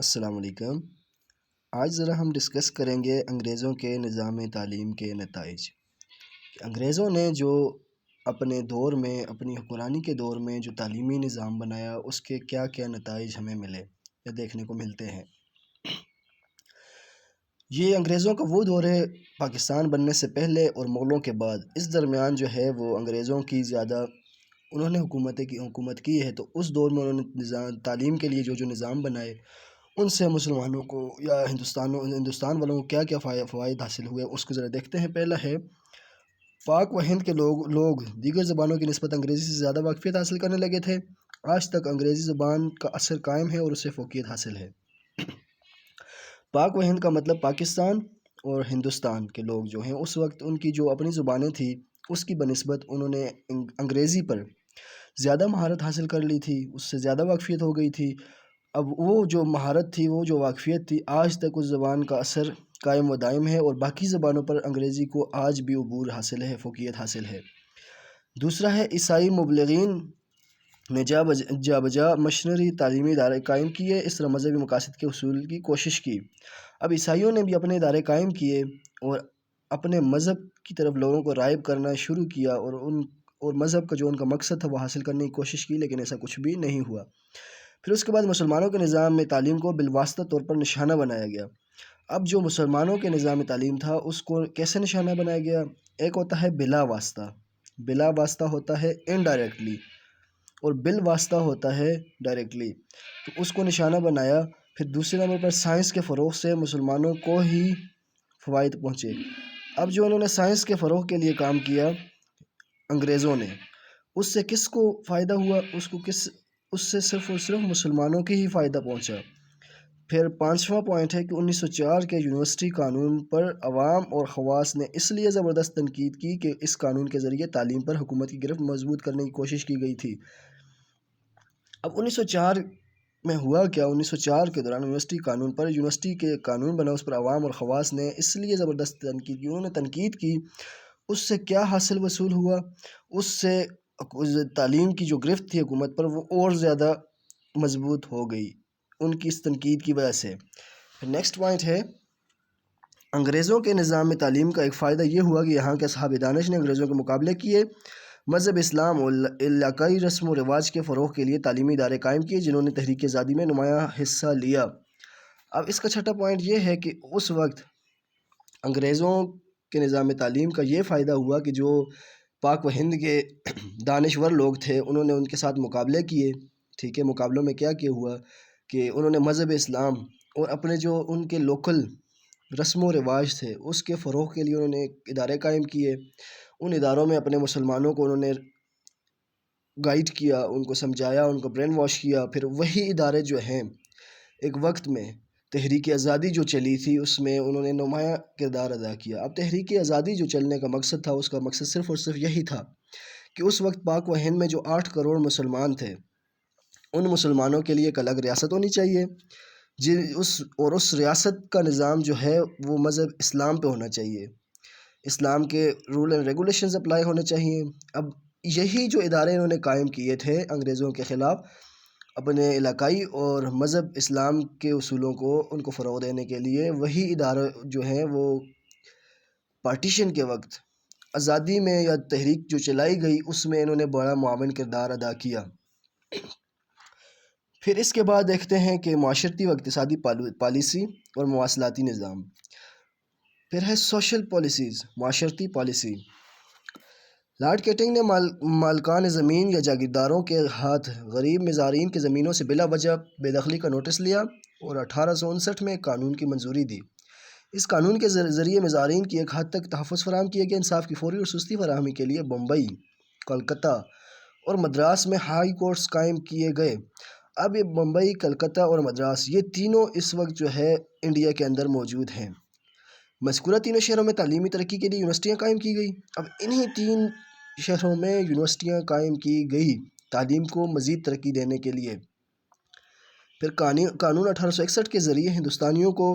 السلام علیکم۔ آج ذرا ہم ڈسکس کریں گے انگریزوں کے نظام تعلیم کے نتائج۔ انگریزوں نے جو اپنے دور میں اپنی حکمرانی کے دور میں جو تعلیمی نظام بنایا اس کے کیا کیا نتائج ہمیں ملے یا دیکھنے کو ملتے ہیں۔ یہ انگریزوں کا وہ دور ہے پاکستان بننے سے پہلے اور مغلوں کے بعد، اس درمیان جو ہے وہ انگریزوں کی زیادہ انہوں نے حکومت کی ہے، تو اس دور میں انہوں نے تعلیم کے لیے جو نظام بنائے ان سے مسلمانوں کو یا ہندوستان والوں کو کیا کیا فوائد حاصل ہوئے اس کو ذرا دیکھتے ہیں۔ پہلا ہے پاک و ہند کے لوگ دیگر زبانوں کی نسبت انگریزی سے زیادہ واقفیت حاصل کرنے لگے تھے۔ آج تک انگریزی زبان کا اثر قائم ہے اور اسے فوقیت حاصل ہے۔ پاک و ہند کا مطلب پاکستان اور ہندوستان کے لوگ جو ہیں اس وقت ان کی جو اپنی زبانیں تھیں اس کی بنسبت انہوں نے انگریزی پر زیادہ مہارت حاصل کر لی تھی، اس سے زیادہ واقفیت ہو گئی تھی۔ اب وہ جو مہارت تھی، وہ جو واقفیت تھی، آج تک اس زبان کا اثر قائم و دائم ہے اور باقی زبانوں پر انگریزی کو آج بھی عبور حاصل ہے، فوقیت حاصل ہے۔ دوسرا ہے عیسائی مبلغین نے جا بجا مشنری تعلیمی ادارے قائم کیے، اس طرح مذہبی مقاصد کے حصول کی کوشش کی۔ اب عیسائیوں نے بھی اپنے ادارے قائم کیے اور اپنے مذہب کی طرف لوگوں کو راغب کرنا شروع کیا اور مذہب کا جو ان کا مقصد تھا وہ حاصل کرنے کی کوشش کی، لیکن ایسا کچھ بھی نہیں ہوا۔ پھر اس کے بعد مسلمانوں کے نظام میں تعلیم کو بالواسطہ طور پر نشانہ بنایا گیا۔ اب جو مسلمانوں کے نظام تعلیم تھا اس کو کیسے نشانہ بنایا گیا؟ ایک ہوتا ہے بلا واسطہ، بلا واسطہ ہوتا ہے انڈائریکٹلی، اور بالواسطہ ہوتا ہے ڈائریکٹلی، تو اس کو نشانہ بنایا۔ پھر دوسرے نمبر پر سائنس کے فروغ سے مسلمانوں کو ہی فوائد پہنچے۔ اب جو انہوں نے سائنس کے فروغ کے لیے کام کیا انگریزوں نے، اس سے کس کو فائدہ ہوا؟ اس سے صرف اور صرف مسلمانوں کے ہی فائدہ پہنچا۔ پھر پانچواں پوائنٹ ہے کہ 1904 کے یونیورسٹی قانون پر عوام اور خواص نے اس لیے زبردست تنقید کی کہ اس قانون کے ذریعے تعلیم پر حکومت کی گرفت مضبوط کرنے کی کوشش کی گئی تھی۔ اب 1904 میں ہوا کیا؟ 1904 کے دوران یونیورسٹی کے قانون بنا، اس پر عوام اور خواص نے اس لیے زبردست تنقید کی، انہوں نے تنقید کی، اس سے کیا حاصل وصول ہوا؟ اس سے تعلیم کی جو گرفت تھی حکومت پر وہ اور زیادہ مضبوط ہو گئی ان کی اس تنقید کی وجہ سے۔ نیکسٹ پوائنٹ ہے انگریزوں کے نظام میں تعلیم کا ایک فائدہ یہ ہوا کہ یہاں کے اصحاب دانش نے انگریزوں کے مقابلے کیے، مذہب اسلام اور علاقائی رسم و رواج کے فروغ کے لیے تعلیمی ادارے قائم کیے جنہوں نے تحریک آزادی میں نمایاں حصہ لیا۔ اب اس کا چھٹا پوائنٹ یہ ہے کہ اس وقت انگریزوں کے نظام تعلیم کا یہ فائدہ ہوا کہ جو پاک و ہند کے دانشور لوگ تھے انہوں نے ان کے ساتھ مقابلے کیے۔ ٹھیک ہے، مقابلوں میں کیا ہوا کہ انہوں نے مذہب اسلام اور اپنے جو ان کے لوکل رسم و رواج تھے اس کے فروغ کے لیے انہوں نے ادارے قائم کیے۔ ان اداروں میں اپنے مسلمانوں کو انہوں نے گائیڈ کیا، ان کو سمجھایا، ان کو برین واش کیا۔ پھر وہی ادارے جو ہیں ایک وقت میں تحریک آزادی جو چلی تھی اس میں انہوں نے نمایاں کردار ادا کیا۔ اب تحریک آزادی جو چلنے کا مقصد تھا اس کا مقصد صرف اور صرف یہی تھا کہ اس وقت پاک و ہند میں جو 8 کروڑ مسلمان تھے ان مسلمانوں کے لیے ایک الگ ریاست ہونی چاہیے، اور اس ریاست کا نظام جو ہے وہ مذہب اسلام پہ ہونا چاہیے، اسلام کے رول اینڈ ریگولیشنز اپلائی ہونے چاہیے۔ اب یہی جو ادارے انہوں نے قائم کیے تھے انگریزوں کے خلاف اپنے علاقائی اور مذہب اسلام کے اصولوں کو ان کو فروغ دینے کے لیے، وہی ادارے جو ہیں وہ پارٹیشن کے وقت آزادی میں یا تحریک جو چلائی گئی اس میں انہوں نے بڑا معاون کردار ادا کیا۔ پھر اس کے بعد دیکھتے ہیں کہ معاشرتی و اقتصادی پالیسی اور مواصلاتی نظام۔ پھر ہے سوشل پالیسیز، معاشرتی پالیسی۔ لارڈ کیٹنگ نے مالکان زمین یا جاگیرداروں کے ہاتھ غریب مزارین کی زمینوں سے بلا وجہ بے دخلی کا نوٹس لیا اور 1859 میں ایک قانون کی منظوری دی۔ اس قانون کے ذریعے مزارین کی ایک حد تک تحفظ فراہم کیا گیا۔ انصاف کی فوری اور سستی فراہمی کے لیے بمبئی، کلکتہ اور مدراس میں ہائی کورٹس قائم کیے گئے۔ اب یہ بمبئی، کلکتہ اور مدراس یہ تینوں اس وقت جو ہے انڈیا کے اندر موجود ہیں۔ مذکورہ تینوں شہروں میں تعلیمی ترقی کے لیے یونیورسٹیاں قائم کی گئی۔ اب انہی 3 شہروں میں یونیورسٹیاں قائم کی گئی تعلیم کو مزید ترقی دینے کے لیے۔ پھر قانون 1861 کے ذریعے ہندوستانیوں کو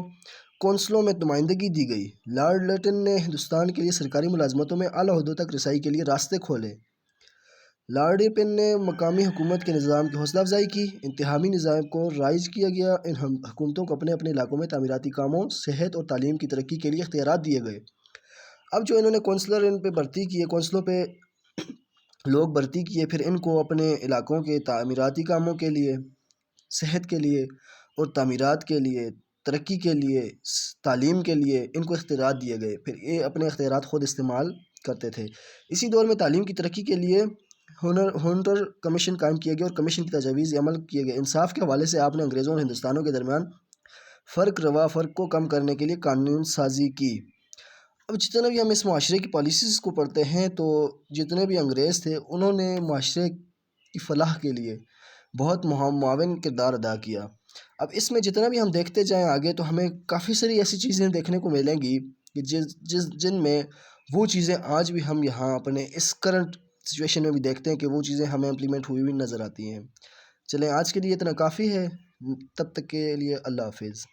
کونسلوں میں نمائندگی دی گئی۔ لارڈ لیٹن نے ہندوستان کے لیے سرکاری ملازمتوں میں اعلیٰ عہدوں تک رسائی کے لیے راستے کھولے۔ لارڈ رپن نے مقامی حکومت کے نظام کی حوصلہ افزائی کی، انتخابی نظام کو رائج کیا گیا، ان حکومتوں کو اپنے اپنے علاقوں میں تعمیراتی کاموں، صحت اور تعلیم کی ترقی کے لیے اختیارات دیے گئے۔ اب جو انہوں نے کونسلر ان پہ بھرتی کیے، کونسلوں پہ لوگ بھرتی کیے، پھر ان کو اپنے علاقوں کے تعمیراتی کاموں کے لیے، صحت کے لیے اور تعمیرات کے لیے، ترقی کے لیے، تعلیم کے لیے ان کو اختیارات دیے گئے، پھر یہ اپنے اختیارات خود استعمال کرتے تھے۔ اسی دور میں تعلیم کی ترقی کے لیے ہونٹر کمیشن قائم کیا گیا اور کمیشن کی تجاویز عمل کیے گئے۔ انصاف کے حوالے سے آپ نے انگریزوں اور ہندوستانیوں کے درمیان فرق کو کم کرنے کے لیے قانون سازی کی۔ اب جتنے بھی ہم اس معاشرے کی پالیسیز کو پڑھتے ہیں تو جتنے بھی انگریز تھے انہوں نے معاشرے کی فلاح کے لیے بہت معاون کردار ادا کیا۔ اب اس میں جتنا بھی ہم دیکھتے جائیں آگے تو ہمیں کافی ساری ایسی چیزیں دیکھنے کو ملیں گی کہ جن میں وہ چیزیں آج بھی ہم یہاں اپنے اس کرنٹ سچویشن میں بھی دیکھتے ہیں کہ وہ چیزیں ہمیں امپلیمنٹ ہوئی ہوئی نظر آتی ہیں۔ چلیں آج کے لیے اتنا کافی ہے، تب تک کے لیے اللہ حافظ۔